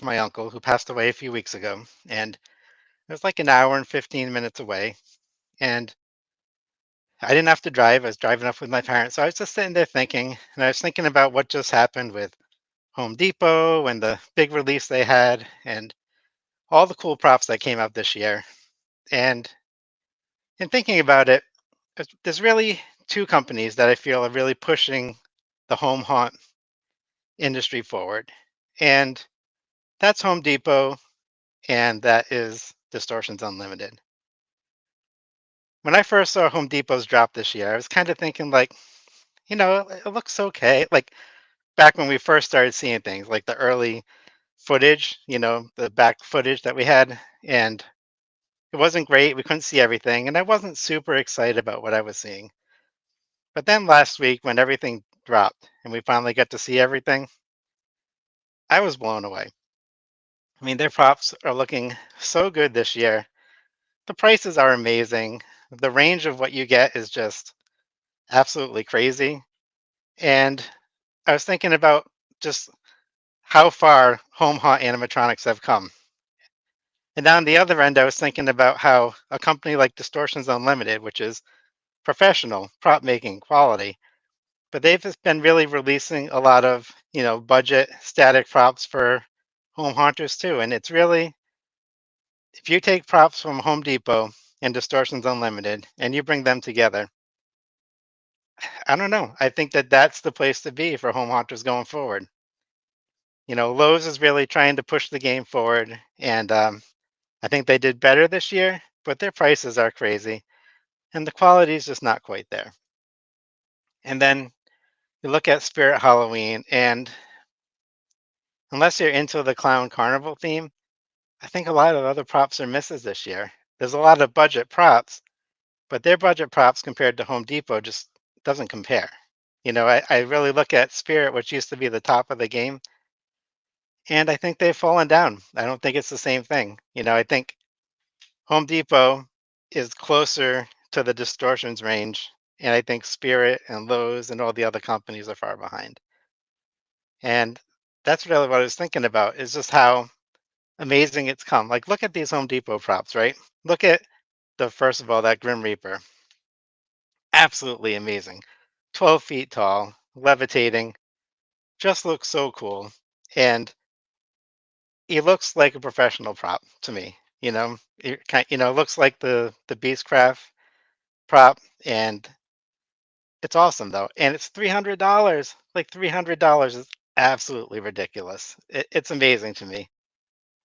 to my uncle who passed away a few weeks ago, and it was like an hour and 15 minutes away. And I didn't have to drive. I was driving up with my parents. So I was just sitting there thinking, and I was thinking about what just happened with Home Depot and the big release they had and all the cool props that came out this year. And in thinking about it, there's really two companies that I feel are really pushing the home haunt industry forward. And that's Home Depot and that is Distortions Unlimited. When I first saw Home Depot's drop this year, I was kind of thinking like, it looks okay. Like back when we first started seeing things, like the early footage, the back footage that we had, and it wasn't great. We couldn't see everything, and I wasn't super excited about what I was seeing. But then last week, when everything dropped and we finally got to see everything, I was blown away. I mean, their props are looking so good this year. The prices are amazing. The range of what you get is just absolutely crazy. And I was thinking about just how far home haunt animatronics have come. And on the other end, I was thinking about how a company like Distortions Unlimited, which is professional prop making quality, but they've just been really releasing a lot of, budget static props for home haunters too. And it's really, if you take props from Home Depot and Distortions Unlimited and you bring them together, I don't know. I think that that's the place to be for home haunters going forward. Lowe's is really trying to push the game forward, and I think they did better this year, but their prices are crazy, and the quality is just not quite there. And then you look at Spirit Halloween, and unless you're into the clown carnival theme, I think a lot of other props are misses this year. There's a lot of budget props, but their budget props compared to Home Depot just doesn't compare. I really look at Spirit, which used to be the top of the game, and I think they've fallen down. I don't think it's the same thing. I think Home Depot is closer to the distortions range, and I think Spirit and Lowe's and all the other companies are far behind. And that's really what I was thinking about is just how amazing it's come. Like, look at these Home Depot props, right? Look at the first of all, that Grim Reaper. Absolutely amazing. 12 feet tall, levitating, just looks so cool. And he looks like a professional prop to me. Looks like the Beastcraft prop, and it's awesome though, and it's $300. Like $300 is absolutely ridiculous. It's amazing to me.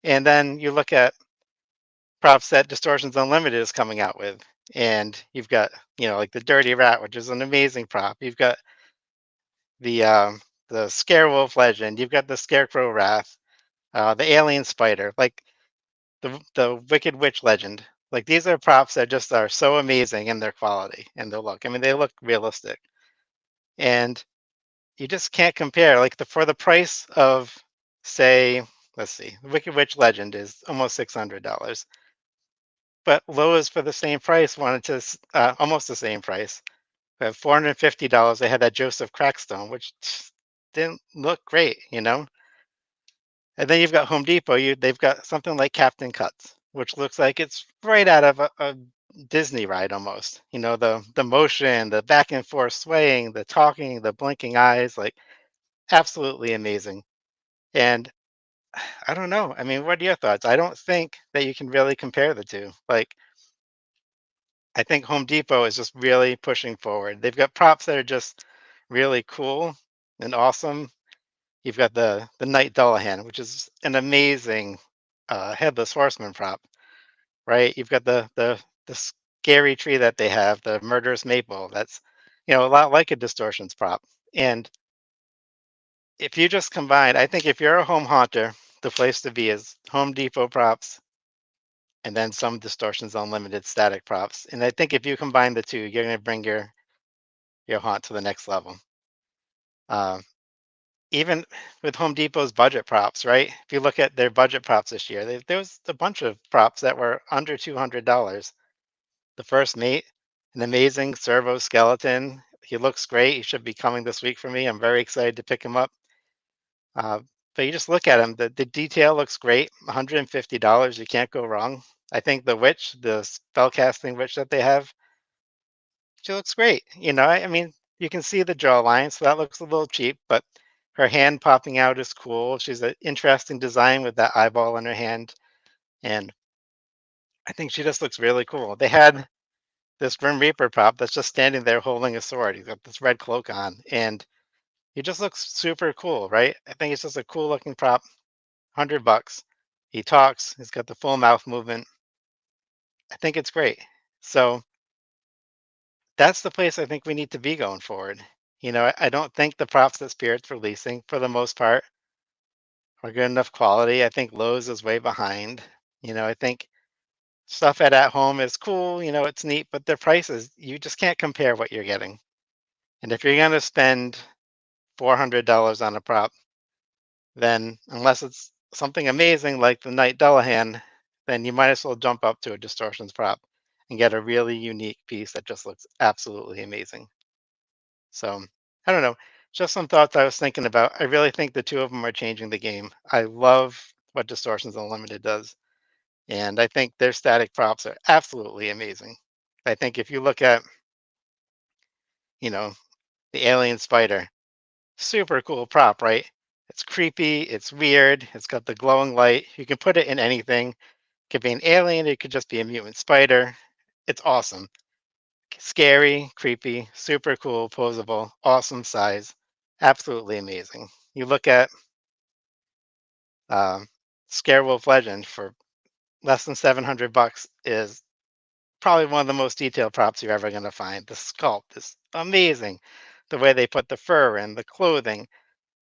And then you look at props that Distortions Unlimited is coming out with, and you've got like the Dirty Rat, which is an amazing prop. You've got the Scarewolf Legend. You've got the Scarecrow Wrath, the Alien Spider, like the Wicked Witch Legend. Like these are props that just are so amazing in their quality and their look. I mean, they look realistic, and you just can't compare. Like for the price of, say, let's see, the Wicked Witch Legend is almost $600, but Lowe's for the same price wanted to almost the same price. At $450, they had that Joseph Crackstone, which just didn't look great. And then you've got Home Depot. They've got something like Captain Cuts, which looks like it's right out of a Disney ride almost. The motion, the back and forth swaying, the talking, the blinking eyes, like absolutely amazing. And I don't know. I mean, what are your thoughts? I don't think that you can really compare the two. Like, I think Home Depot is just really pushing forward. They've got props that are just really cool and awesome. You've got the Knight Dullahan, which is an amazing headless horseman prop, right? You've got the scary tree that they have, the murderous maple. That's a lot like a distortions prop. And if you just combine, I think if you're a home haunter, the place to be is Home Depot props and then some Distortions Unlimited static props. And I think if you combine the two, you're going to bring your haunt to the next level. Uh, Even with Home Depot's budget props, right? If you look at their budget props this year, there was a bunch of props that were under $200. The first mate, an amazing servo skeleton. He looks great. He should be coming this week for me. I'm very excited to pick him up. Uh, But you just look at them, the detail looks great. $150, you can't go wrong. I think the witch, the spellcasting witch that they have, she looks great. I mean, you can see the jawline, so that looks a little cheap, but her hand popping out is cool. She's an interesting design with that eyeball in her hand, and I think she just looks really cool. They had this Grim Reaper prop that's just standing there holding a sword. He's got this red cloak on, and he just looks super cool, right? I think it's just a cool looking prop. $100. He talks. He's got the full mouth movement. I think it's great. So that's the place I think we need to be going forward. I don't think the props that Spirit's releasing, for the most part, are good enough quality. I think Lowe's is way behind. I think stuff at home is cool. It's neat, but their prices, you just can't compare what you're getting. And if you're going to spend $400 on a prop, then unless it's something amazing like the Knight Dullahan, then you might as well jump up to a Distortions prop and get a really unique piece that just looks absolutely amazing. So I don't know, just some thoughts I was thinking about. I really think the two of them are changing the game. I love what Distortions Unlimited does, and I think their static props are absolutely amazing. I think if you look at, you know, the alien spider, super cool prop, right? It's creepy, it's weird, it's got the glowing light. You can put it in anything. It could be an alien, it could just be a mutant spider. It's awesome. Scary, creepy, super cool, posable, awesome size. Absolutely amazing. You look at um, Scarewolf Legend for less than $700 is probably one of the most detailed props you're ever going to find. The sculpt is amazing. The way they put the fur and the clothing,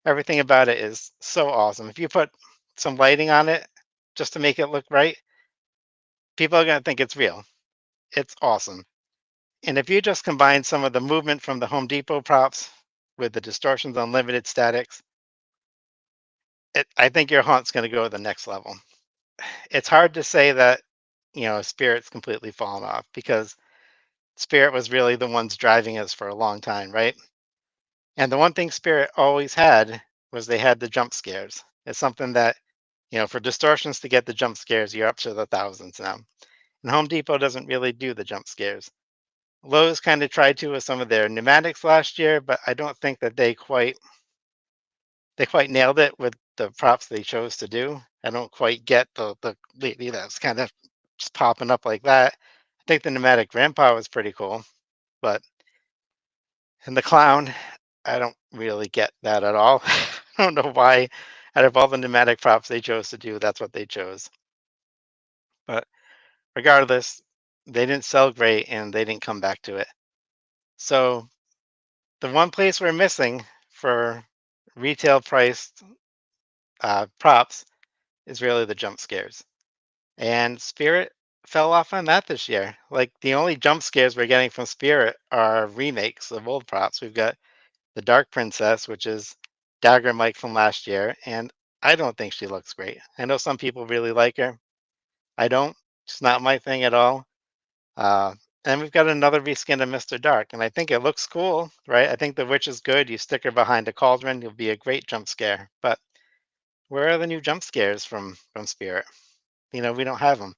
everything about it is so awesome. If you put some lighting on it just to make it look right, people are going to think it's real. It's awesome. And if you just combine some of the movement from the Home Depot props with the Distortions Unlimited statics, I think your haunt's going to go to the next level. It's hard to say that, Spirit's completely fallen off because Spirit was really the ones driving us for a long time, right? And the one thing Spirit always had was they had the jump scares. It's something that, for Distortions to get the jump scares, you're up to the thousands now. And Home Depot doesn't really do the jump scares. Lowe's kind of tried to with some of their pneumatics last year, but I don't think that they quite nailed it with the props they chose to do. I don't quite get the lady that's kind of just popping up like that. I think the pneumatic grandpa was pretty cool, but and the clown, I don't really get that at all. I don't know why, out of all the pneumatic props they chose to do, that's what they chose. But regardless, they didn't sell great and they didn't come back to it. So the one place we're missing for retail priced props is really the jump scares. And Spirit fell off on that this year. Like the only jump scares we're getting from Spirit are remakes of old props. We've got the Dark Princess, which is Dagger Mike from last year, and I don't think she looks great. I know some people really like her. I don't. It's not my thing at all. Uh, and we've got another reskin of Mr. Dark, and I think it looks cool, right? I think the witch is good. You stick her behind a cauldron, you'll be a great jump scare. But where are the new jump scares from Spirit? We don't have them.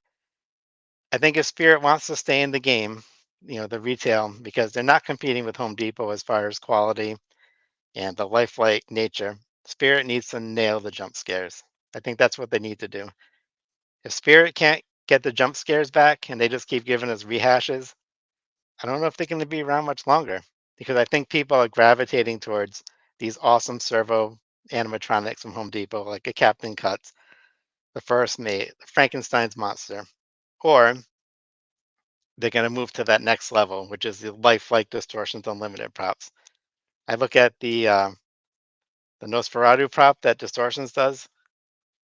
I think if Spirit wants to stay in the game, the retail, because they're not competing with Home Depot as far as quality and the lifelike nature, Spirit needs to nail the jump scares. I think that's what they need to do. If Spirit can't get the jump scares back and they just keep giving us rehashes, I don't know if they're going to be around much longer because I think people are gravitating towards these awesome servo animatronics from Home Depot, like a Captain Cuts, the First Mate, Frankenstein's Monster, or they're going to move to that next level, which is the lifelike Distortions Unlimited props. I look at the Nosferatu prop that Distortions does,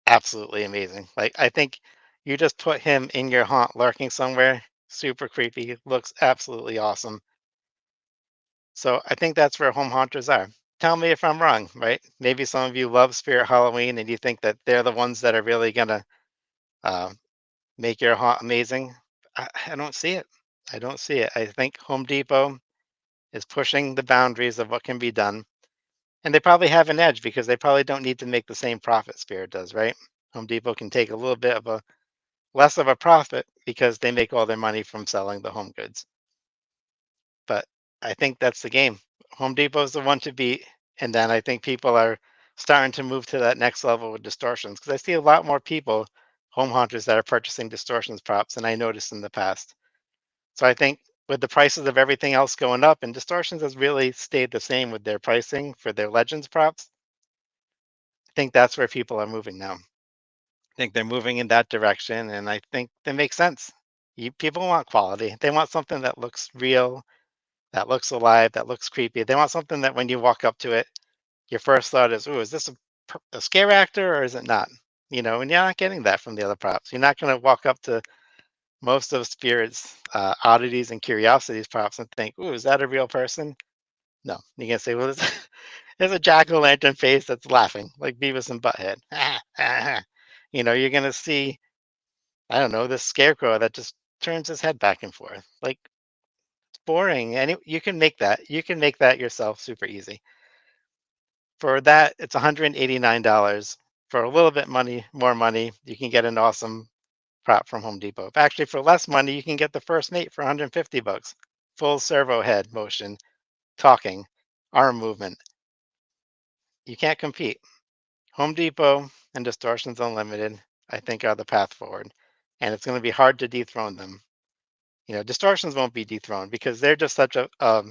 absolutely amazing. Like I think you just put him in your haunt lurking somewhere, super creepy, looks absolutely awesome. So I think that's where home haunters are. Tell me if I'm wrong, right? Maybe some of you love Spirit Halloween and you think that they're the ones that are really gonna uh, make your haunt amazing. I don't see it. I don't see it. I think Home Depot is pushing the boundaries of what can be done. And they probably have an edge because they probably don't need to make the same profit Spirit does, right? Home Depot can take a little bit of a less of a profit because they make all their money from selling the home goods. But I think that's the game. Home Depot is the one to beat, and then I think people are starting to move to that next level with distortions because I see a lot more people, home hunters, that are purchasing distortions props than I noticed in the past. So I think with the prices of everything else going up, and distortions has really stayed the same with their pricing for their legends props. I think that's where people are moving now. I think they're moving in that direction, and I think that makes sense. People want quality. They want something that looks real, that looks alive, that looks creepy. They want something that when you walk up to it, your first thought is, "Ooh, is this a scare actor or is it not?" And you're not getting that from the other props. You're not going to walk up to most of Spirit's oddities and curiosities props and think, "Ooh, is that a real person?" No, you're gonna say, "Well, there's, there's a jack o' lantern face that's laughing like Beavis and Butthead." You're gonna see, I don't know, this scarecrow that just turns his head back and forth. Like, it's boring, and you can make that. You can make that yourself super easy. For that, it's $189. For a little bit more money, you can get an awesome prop from Home Depot. Actually, for less money, you can get the first mate for 150 bucks. Full servo head motion, talking, arm movement. You can't compete. Home Depot and Distortions Unlimited, I think, are the path forward. And it's going to be hard to dethrone them. Distortions won't be dethroned because they're just such a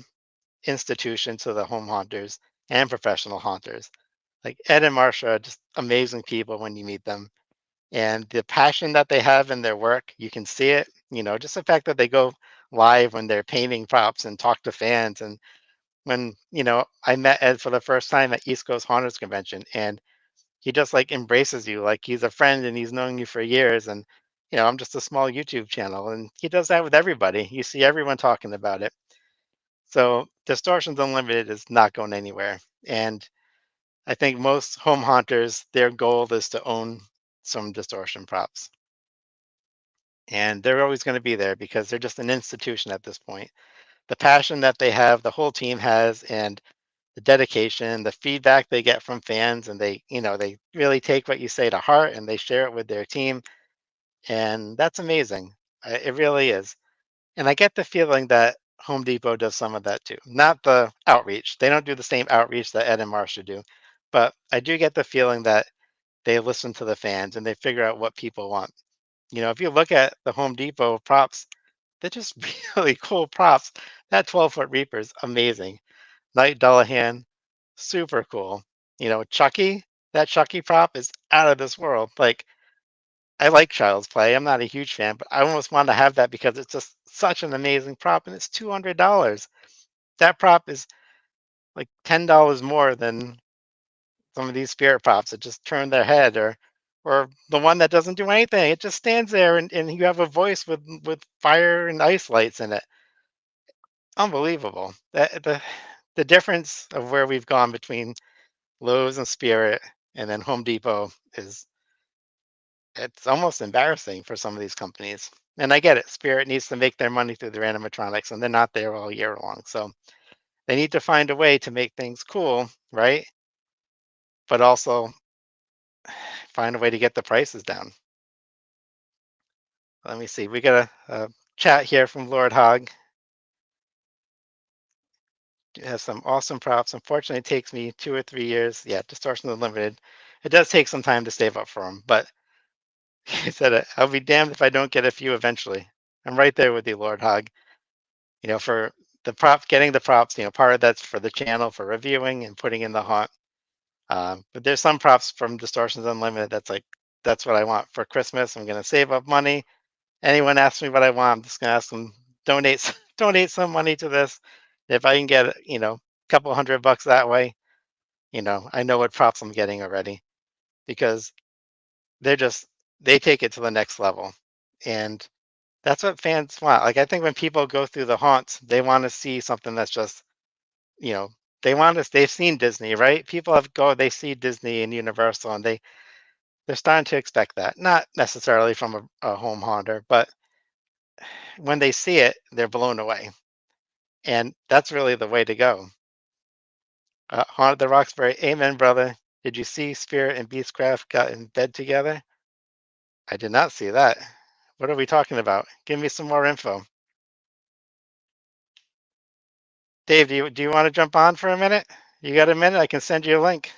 institution to the home haunters and professional haunters. Like Ed and Marsha are just amazing people when you meet them. And the passion that they have in their work, you can see it. Just the fact that they go live when they're painting props and talk to fans. And when, I met Ed for the first time at East Coast Haunters Convention, and he just like embraces you like he's a friend and he's known you for years. And, I'm just a small YouTube channel. And he does that with everybody. You see everyone talking about it. So Distortions Unlimited is not going anywhere. And I think most home haunters, their goal is to own some distortion props. And they're always going to be there because they're just an institution at this point. The passion that they have, the whole team has, and the dedication, the feedback they get from fans, and they really take what you say to heart and they share it with their team. And that's amazing. It really is. And I get the feeling that Home Depot does some of that too. Not the outreach. They don't do the same outreach that Ed and Marsha do. But I do get the feeling that they listen to the fans and they figure out what people want. If you look at the Home Depot props, they're just really cool props. That 12-foot Reaper is amazing. Night Dullahan, super cool. Chucky, that Chucky prop is out of this world. Like, I like Child's Play. I'm not a huge fan, but I almost want to have that because it's just such an amazing prop and it's $200. That prop is like $10 more than some of these spirit props that just turn their head, or the one that doesn't do anything. It just stands there and you have a voice with fire and ice lights in it. Unbelievable. The difference of where we've gone between Lowe's and Spirit and then Home Depot is, it's almost embarrassing for some of these companies. And I get it. Spirit needs to make their money through their animatronics and they're not there all year long. So they need to find a way to make things cool, right? But also find a way to get the prices down. Let me see. We got a chat here from Lord Hog. It has some awesome props. Unfortunately, it takes me 2 or 3 years. Yeah, Distortion Unlimited. It does take some time to save up for them, but he said, I'll be damned if I don't get a few eventually. I'm right there with you, Lord Hog. For the prop, getting the props, part of that's for the channel for reviewing and putting in the haunt. But there's some props from Distortions Unlimited that's like, that's what I want for Christmas. I'm going to save up money. Anyone asks me what I want, I'm just gonna ask them, donate some money to this. If I can get, a couple $100 that way, I know what props I'm getting already because they're just they take it to the next level. And that's what fans want. Like I think when people go through the haunts, they want to see something that's just, you know, they've seen Disney, right? People they see Disney and Universal and they're starting to expect that. Not necessarily from a home haunter, but when they see it, they're blown away. And that's really the way to go. Haunted the Roxbury. Amen, brother. Did you see Spirit and Beastcraft got in bed together? I did not see that. What are we talking about? Give me some more info. Dave, do you want to jump on for a minute? You got a minute? I can send you a link.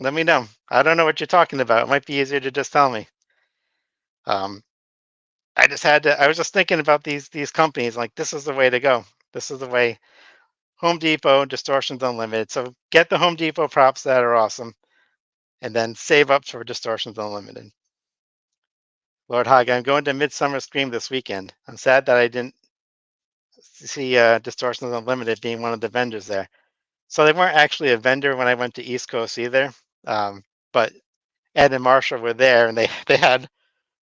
Let me know. I don't know what you're talking about. It might be easier to just tell me. Um, I was just thinking about these companies. Like this is the way to go. This is the way. Home Depot, Distortions Unlimited. So get the Home Depot props that are awesome, and then save up for Distortions Unlimited. Lord Hog, I'm going to Midsummer Scream this weekend. I'm sad that I didn't see Distortions Unlimited being one of the vendors there. So they weren't actually a vendor when I went to East Coast either. But Ed and Marsha were there, and they had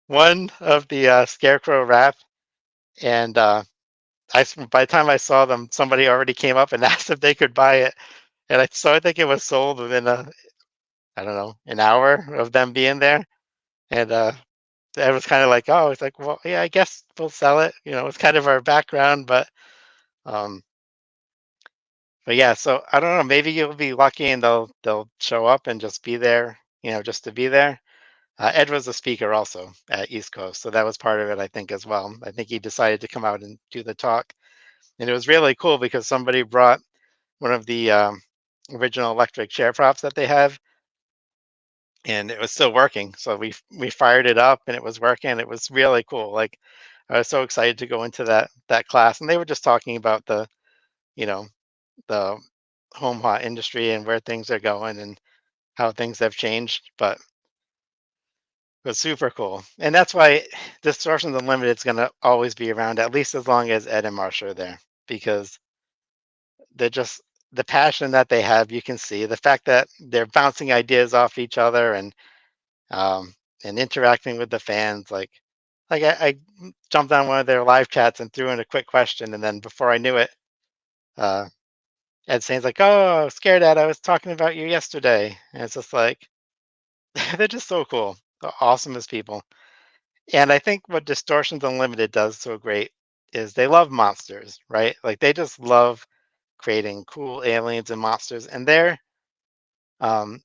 one of the Scarecrow Wrath, and by the time I saw them, somebody already came up and asked if they could buy it, and I think it was sold within I don't know, an hour of them being there, and it was kind of like, oh, it's like, well, yeah, I guess we'll sell it. It's kind of our background, um, but yeah, so I don't know. Maybe you'll be lucky and they'll show up and just be there, just to be there. Ed was a speaker also at East Coast, so that was part of it, I think, as well. I think he decided to come out and do the talk, and it was really cool because somebody brought one of the original electric chair props that they have, and it was still working. So we fired it up, and it was working. It was really cool. Like I was so excited to go into that class, and they were just talking about you know, the home hot industry and where things are going and how things have changed. But it was super cool, and that's why Distortions Unlimited is going to always be around, at least as long as Ed and Marsha are there, because they're just the passion that they have. You can see the fact that they're bouncing ideas off each other um, and interacting with the fans. I jumped on one of their live chats and threw in a quick question, and then before I knew it, uh, Ed saying's like, "Oh, scared Ed, I was talking about you yesterday," and it's just like they're just so cool, the awesomest people. And I think what Distortions Unlimited does so great is they love monsters, right? Like they just love creating cool aliens and monsters, and um,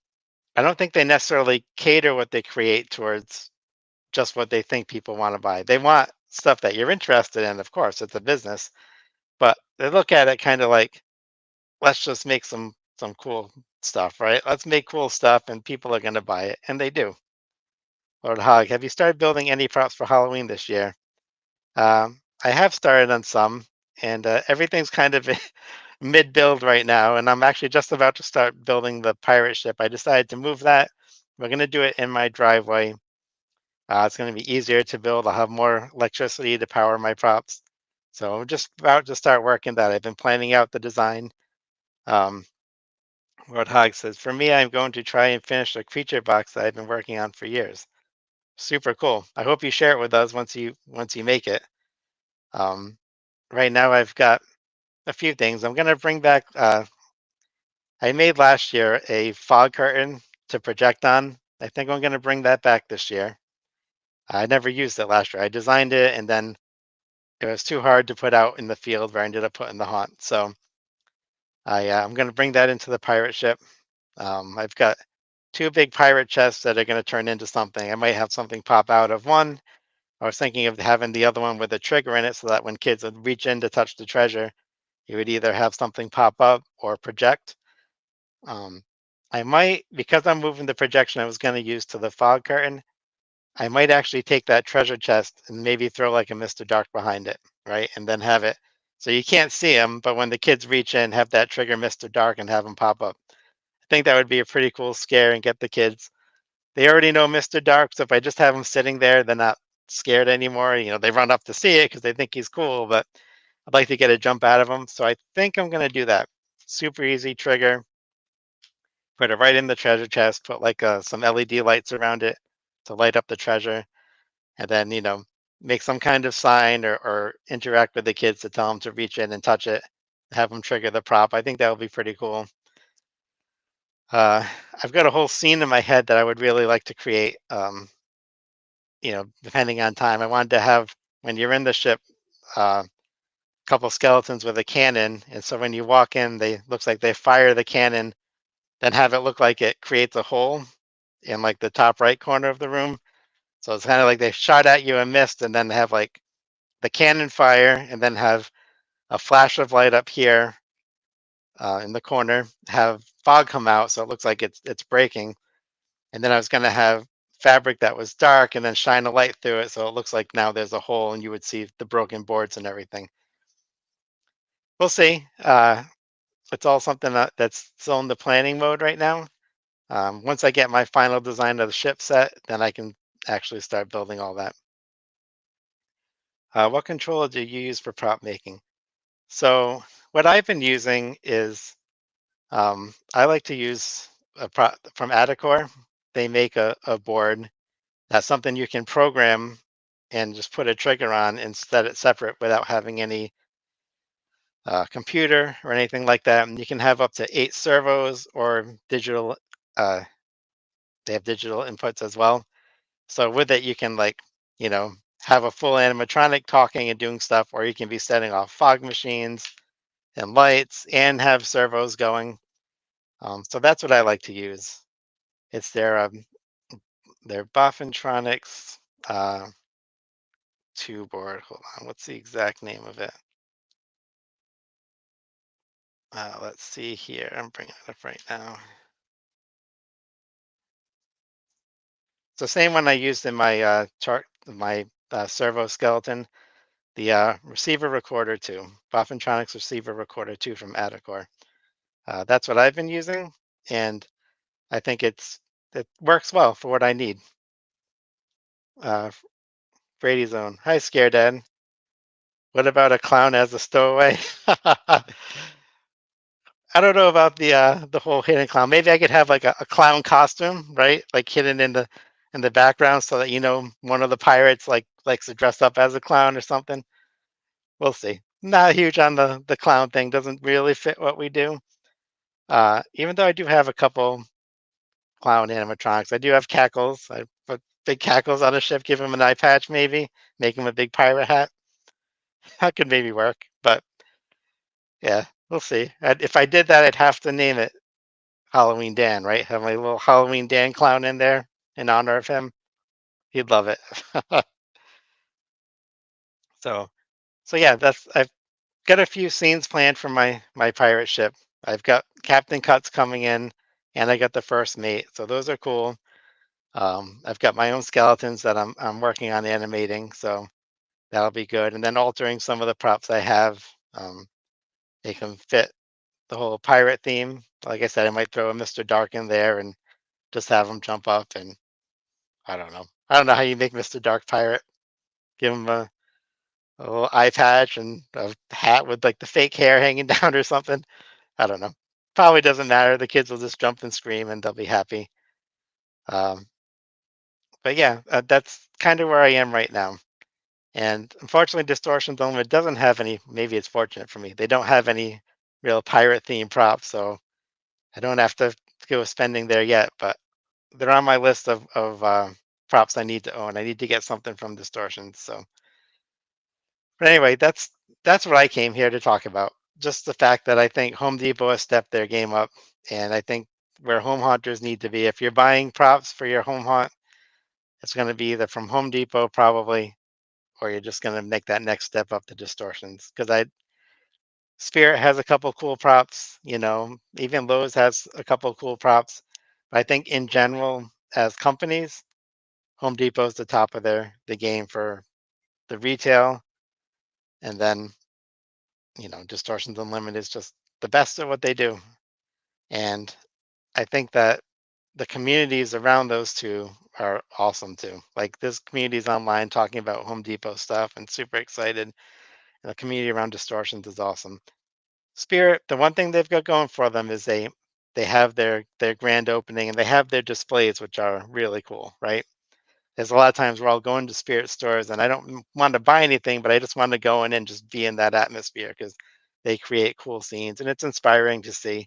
I don't think they necessarily cater what they create towards just what they think people want to buy. They want stuff that you're interested in, of course, it's a business, but they look at it kind of like, let's just make some cool stuff, right? Let's make cool stuff and people are going to buy it, and they do. Lord Hog, have you started building any props for Halloween this year? I have started on some, and everything's kind of mid-build right now, and I'm actually just about to start building the pirate ship. I decided to move that. We're going to do it in my driveway. It's going to be easier to build. I'll have more electricity to power my props. So I'm just about to start working that. I've been planning out the design. Um, Roadhog says, for me, I'm going to try and finish a creature box that I've been working on for years. Super cool. I hope you share it with us once you make it. Um, right now, I've got a few things. I'm going to bring back. I made last year a fog curtain to project on. I think I'm going to bring that back this year. I never used it last year. I designed it and then it was too hard to put out in the field where I ended up putting the haunt. So I'm going to bring that into the pirate ship. I've got two big pirate chests that are going to turn into something. I might have something pop out of one. I was thinking of having the other one with a trigger in it so that when kids would reach in to touch the treasure, you would either have something pop up or project. Um, I might, because I'm moving the projection I was going to use to the fog curtain, I might actually take that treasure chest and maybe throw like a Mr. Dark behind it, right? And then have it so you can't see him, but when the kids reach in, have that trigger Mr. Dark and have him pop up. I think that would be a pretty cool scare and get the kids. They already know Mr. Dark, so if I just have him sitting there, they're not scared anymore. They run up to see it because they think he's cool, but I'd like to get a jump out of him. So I think I'm going to do that. Super easy trigger. Put it right in the treasure chest. Put like some LED lights around it to light up the treasure, and then make some kind of sign or interact with the kids to tell them to reach in and touch it. Have them trigger the prop. I think that would be pretty cool. Uh, I've got a whole scene in my head that I would really like to create. Depending on time, I wanted to have when you're in the ship. Uh, couple skeletons with a cannon, and so when you walk in, they looks like they fire the cannon, then have it look like it creates a hole in like the top right corner of the room. So it's kind of like they shot at you and missed, and then have like the cannon fire, and then have a flash of light up here in the corner, have fog come out, so it looks like it's breaking, and then I was going to have fabric that was dark, and then shine a light through it, so it looks like now there's a hole, and you would see the broken boards and everything. We'll see. It's all something that's still in the planning mode right now. Once I get my final design of the ship set, then I can actually start building all that. What controller do you use for prop making? So what I've been using is I like to use a prop from Adacore. They make a board that's something you can program and just put a trigger on and set it separate without having any computer or anything like that. And you can have up to 8 servos or digital. Uh, they have digital inputs as well. So with it, you can like, you know, have a full animatronic talking and doing stuff, or you can be setting off fog machines and lights and have servos going. So that's what I like to use. It's their Boffintronics 2 board. Hold on, what's the exact name of it? Let's see here. I'm bringing it up right now. It's the same one I used in my chart, my servo skeleton. The receiver recorder 2, Boffintronics receiver recorder 2 from Adacore. That's what I've been using, and I think it works well for what I need. Uh, Brady's Zone. Hi, Scare Dad. What about a clown as a stowaway? I don't know about the whole hidden clown. Maybe I could have like a clown costume, right? Like hidden in the background, so that one of the pirates likes to dress up as a clown or something. We'll see. Not huge on the clown thing. Doesn't really fit what we do. Even though I do have a couple clown animatronics. I do have Cackles. I put big Cackles on a ship, give him an eye patch, maybe make him a big pirate hat. That could maybe work, but yeah, we'll see. If I did that, I'd have to name it Halloween Dan, right? Have my little Halloween Dan clown in there in honor of him. He'd love it. so, so yeah, I've got a few scenes planned for my pirate ship. I've got Captain Cuts coming in, and I got the first mate. So those are cool. I've got my own skeletons that I'm working on animating, so that'll be good. And then altering some of the props I have, they can fit the whole pirate theme. Like I said, I might throw a Mr. Dark in there and just have him jump up. And I don't know. I don't know how you make Mr. Dark pirate. Give him a little eye patch and a hat with like the fake hair hanging down or something. I don't know. Probably doesn't matter. The kids will just jump and scream and they'll be happy. Um, but yeah, that's kind of where I am right now. And unfortunately, Distortions Unlimited doesn't have any. Maybe it's fortunate for me. They don't have any real pirate themed props, so I don't have to go spending there yet. But they're on my list of props I need to own. I need to get something from Distortions. So, but anyway, that's what I came here to talk about. Just the fact that I think Home Depot has stepped their game up, and I think where home haunters need to be. If you're buying props for your home haunt, it's going to be either from Home Depot probably, or you're just going to make that next step up to Distortions. Because I Spirit has a couple cool props, even Lowe's has a couple cool props. But I think in general, as companies, Home Depot's the top of the game for the retail, and then Distortions Unlimited is just the best at what they do. And I think that the communities around those two are awesome too. Like this community's online talking about Home Depot stuff and super excited. And the community around Distortions is awesome. Spirit, the one thing they've got going for them is they have their grand opening and they have their displays, which are really cool, right? There's a lot of times where I'll go into Spirit stores and I don't want to buy anything, but I just want to go in and just be in that atmosphere because they create cool scenes and it's inspiring to see.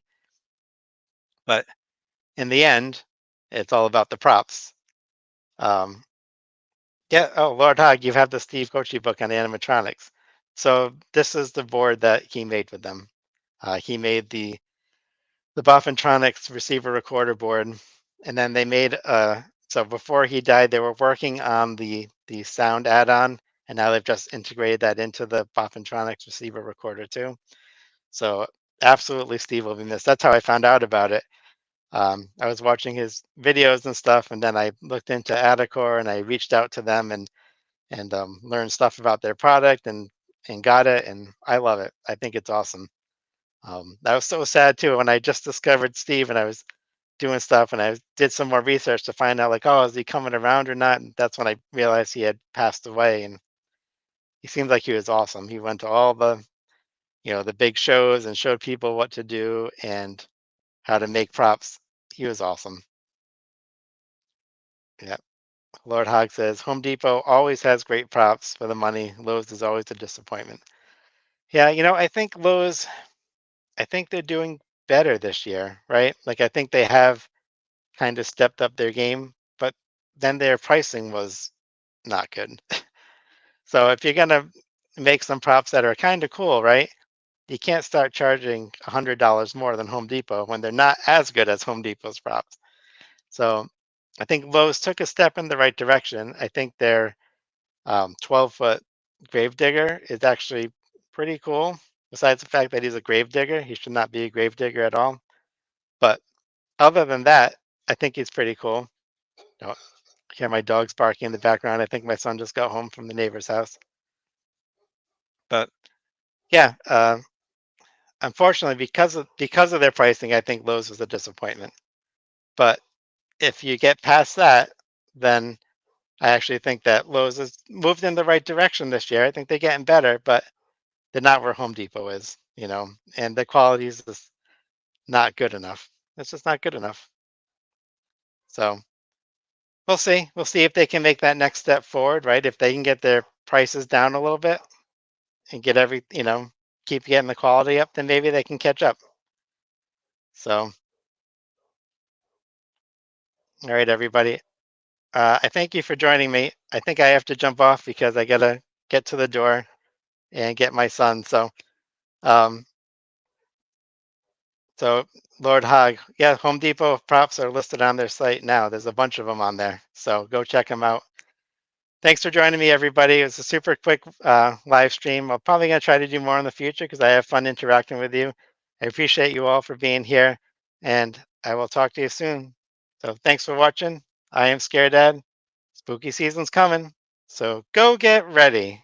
But in the end, it's all about the props. Um, yeah. Oh, Lord Hog, you have the Steve Kochi book on animatronics. So this is the board that he made with them. He made the Boffintronics receiver recorder board, and then they made so before he died, they were working on the sound add-on, and now they've just integrated that into the Boffintronics receiver recorder too. So absolutely Steve will be missed. That's how I found out about it. I was watching his videos and stuff, and then I looked into Adacor and I reached out to them and learned stuff about their product and got it, and I love it. I think it's awesome. That was so sad too when I just discovered Steve and I was doing stuff and I did some more research to find out like, oh, is he coming around or not? And that's when I realized he had passed away. And he seemed like he was awesome. He went to all the big shows and showed people what to do and how to make props. He was awesome. Yeah. Lord Hogg says Home Depot always has great props for the money. Lowe's is always a disappointment. Yeah, I think Lowe's, I think they're doing better this year, right? Like I think they have kind of stepped up their game, but then their pricing was not good. So if you're gonna make some props that are kind of cool, right? You can't start charging $100 more than Home Depot when they're not as good as Home Depot's props. So I think Lowe's took a step in the right direction. I think their 12-foot grave digger is actually pretty cool. Besides the fact that he's a grave digger, he should not be a grave digger at all. But other than that, I think he's pretty cool. Oh, I hear my dogs barking in the background. I think my son just got home from the neighbor's house. But yeah, unfortunately, because of their pricing, I think Lowe's was a disappointment. But if you get past that, then I actually think that Lowe's has moved in the right direction this year. I think they're getting better, but they're not where Home Depot is, and the quality is just not good enough. It's just not good enough. So we'll see. We'll see if they can make that next step forward, right? If they can get their prices down a little bit and get keep getting the quality up, then maybe they can catch up. So, all right, everybody. I thank you for joining me. I think I have to jump off because I gotta get to the door and get my son. Um, so Lord Hog, yeah, Home Depot props are listed on their site now. There's a bunch of them on there, so go check them out. Thanks for joining me, everybody. It was a super quick live stream. I'm probably gonna try to do more in the future because I have fun interacting with you. I appreciate you all for being here, and I will talk to you soon. So thanks for watching. I am Scared Dad. Spooky season's coming, so go get ready.